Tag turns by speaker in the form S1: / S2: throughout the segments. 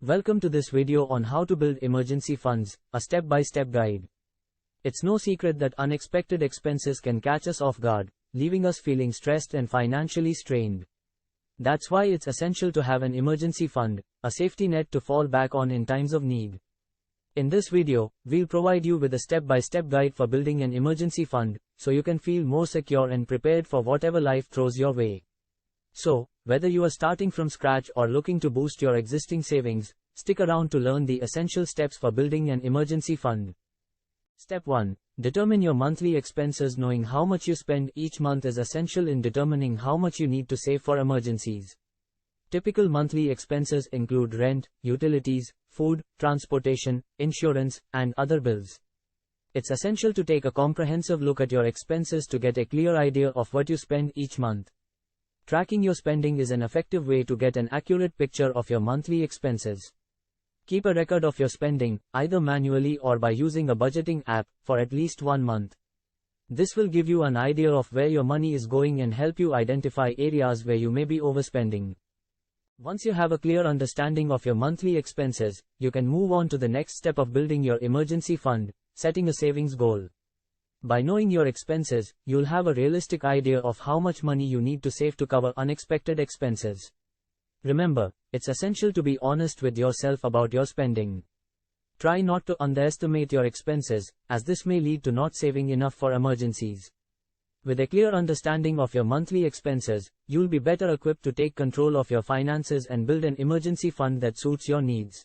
S1: Welcome to this video on how to build emergency funds, a step-by-step guide. It's no secret that unexpected expenses can catch us off guard, leaving us feeling stressed and financially strained. That's why it's essential to have an emergency fund, a safety net to fall back on in times of need. In this video, we'll provide you with a step-by-step guide for building an emergency fund, so you can feel more secure and prepared for whatever life throws your way. So, whether you are starting from scratch or looking to boost your existing savings, stick around to learn the essential steps for building an emergency fund. Step 1. Determine your monthly expenses. Knowing how much you spend each month is essential in determining how much you need to save for emergencies. Typical monthly expenses include rent, utilities, food, transportation, insurance, and other bills. It's essential to take a comprehensive look at your expenses to get a clear idea of what you spend each month. Tracking your spending is an effective way to get an accurate picture of your monthly expenses. Keep a record of your spending, either manually or by using a budgeting app, for at least 1 month. This will give you an idea of where your money is going and help you identify areas where you may be overspending. Once you have a clear understanding of your monthly expenses, you can move on to the next step of building your emergency fund, setting a savings goal. By knowing your expenses, you'll have a realistic idea of how much money you need to save to cover unexpected expenses. Remember, it's essential to be honest with yourself about your spending. Try not to underestimate your expenses, as this may lead to not saving enough for emergencies. With a clear understanding of your monthly expenses, you'll be better equipped to take control of your finances and build an emergency fund that suits your needs.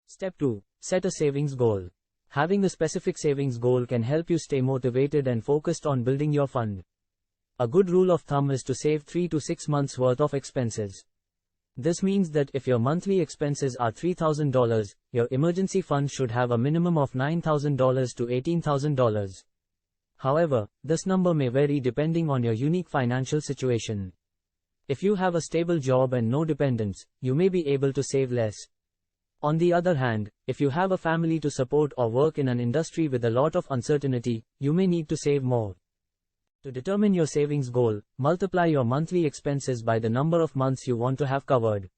S1: Step 2. Set a savings goal. Having a specific savings goal can help you stay motivated and focused on building your fund. A good rule of thumb is to save 3 to 6 months worth of expenses. This means that if your monthly expenses are $3,000, your emergency fund should have a minimum of $9,000 to $18,000. However, this number may vary depending on your unique financial situation. If you have a stable job and no dependents, you may be able to save less. On the other hand, if you have a family to support or work in an industry with a lot of uncertainty, you may need to save more. To determine your savings goal, multiply your monthly expenses by the number of months you want to have covered.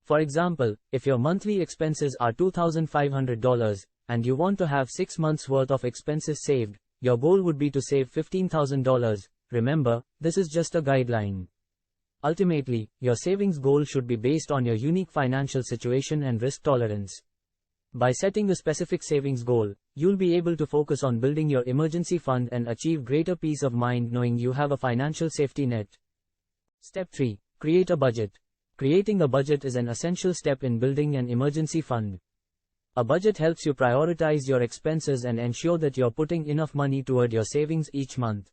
S1: For example, if your monthly expenses are $2,500, and you want to have 6 months worth of expenses saved, your goal would be to save $15,000. Remember, this is just a guideline. Ultimately, your savings goal should be based on your unique financial situation and risk tolerance. By setting a specific savings goal, you'll be able to focus on building your emergency fund and achieve greater peace of mind knowing you have a financial safety net. Step 3. Create a budget. Creating a budget is an essential step in building an emergency fund. A budget helps you prioritize your expenses and ensure that you're putting enough money toward your savings each month.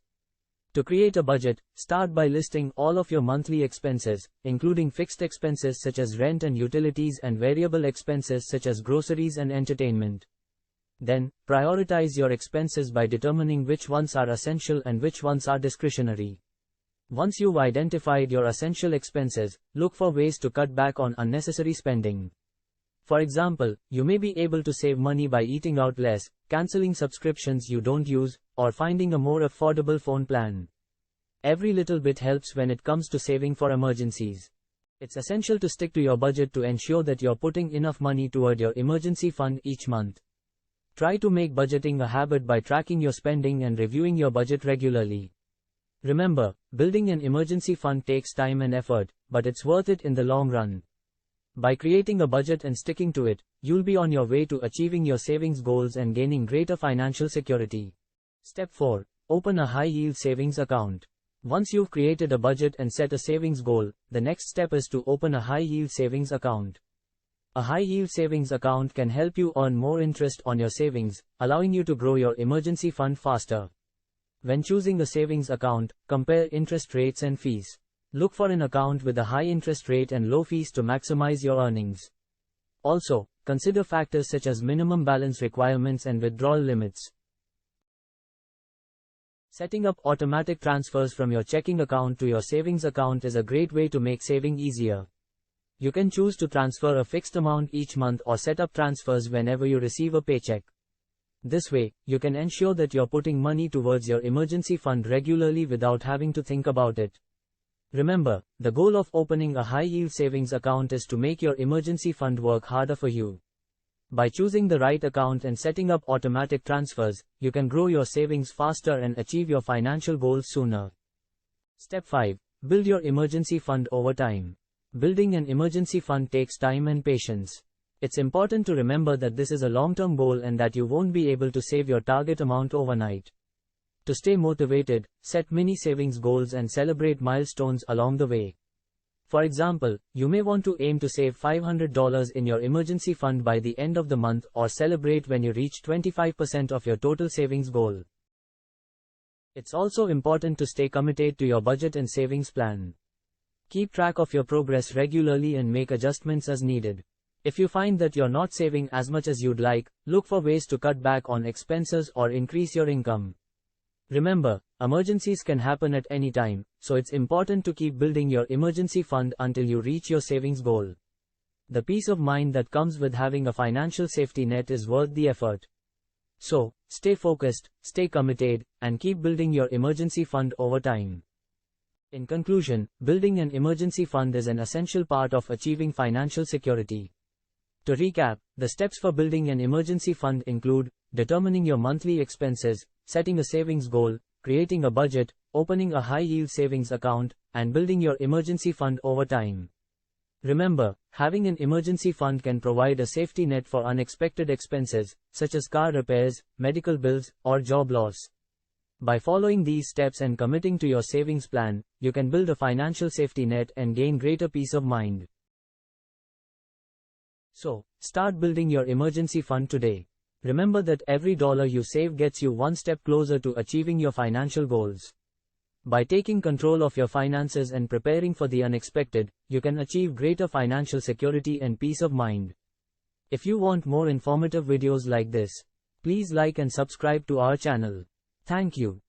S1: To create a budget, start by listing all of your monthly expenses, including fixed expenses such as rent and utilities and variable expenses such as groceries and entertainment. Then, prioritize your expenses by determining which ones are essential and which ones are discretionary. Once you've identified your essential expenses, look for ways to cut back on unnecessary spending. For example, you may be able to save money by eating out less, canceling subscriptions you don't use, or finding a more affordable phone plan. Every little bit helps when it comes to saving for emergencies. It's essential to stick to your budget to ensure that you're putting enough money toward your emergency fund each month. Try to make budgeting a habit by tracking your spending and reviewing your budget regularly. Remember, building an emergency fund takes time and effort, but it's worth it in the long run. By creating a budget and sticking to it, you'll be on your way to achieving your savings goals and gaining greater financial security. Step 4. Open a high-yield savings account. Once you've created a budget and set a savings goal, the next step is to open a high-yield savings account. A high-yield savings account can help you earn more interest on your savings, allowing you to grow your emergency fund faster. When choosing a savings account, compare interest rates and fees. Look for an account with a high interest rate and low fees to maximize your earnings. Also, consider factors such as minimum balance requirements and withdrawal limits. Setting up automatic transfers from your checking account to your savings account is a great way to make saving easier. You can choose to transfer a fixed amount each month or set up transfers whenever you receive a paycheck. This way, you can ensure that you're putting money towards your emergency fund regularly without having to think about it. Remember, the goal of opening a high-yield savings account is to make your emergency fund work harder for you. By choosing the right account and setting up automatic transfers, you can grow your savings faster and achieve your financial goals sooner. Step 5. Build your emergency fund over time. Building an emergency fund takes time and patience. It's important to remember that this is a long-term goal and that you won't be able to save your target amount overnight. To stay motivated, set mini savings goals and celebrate milestones along the way. For example, you may want to aim to save $500 in your emergency fund by the end of the month, or celebrate when you reach 25% of your total savings goal. It's also important to stay committed to your budget and savings plan. Keep track of your progress regularly and make adjustments as needed. If you find that you're not saving as much as you'd like, look for ways to cut back on expenses or increase your income. Remember, emergencies can happen at any time, so it's important to keep building your emergency fund until you reach your savings goal. The peace of mind that comes with having a financial safety net is worth the effort. So, stay focused, stay committed, and keep building your emergency fund over time. In conclusion, building an emergency fund is an essential part of achieving financial security. To recap, the steps for building an emergency fund include determining your monthly expenses, setting a savings goal, creating a budget, opening a high-yield savings account, and building your emergency fund over time. Remember, having an emergency fund can provide a safety net for unexpected expenses, such as car repairs, medical bills, or job loss. By following these steps and committing to your savings plan, you can build a financial safety net and gain greater peace of mind. So, start building your emergency fund today. Remember that every dollar you save gets you one step closer to achieving your financial goals. By taking control of your finances and preparing for the unexpected, you can achieve greater financial security and peace of mind. If you want more informative videos like this, please like and subscribe to our channel. Thank you.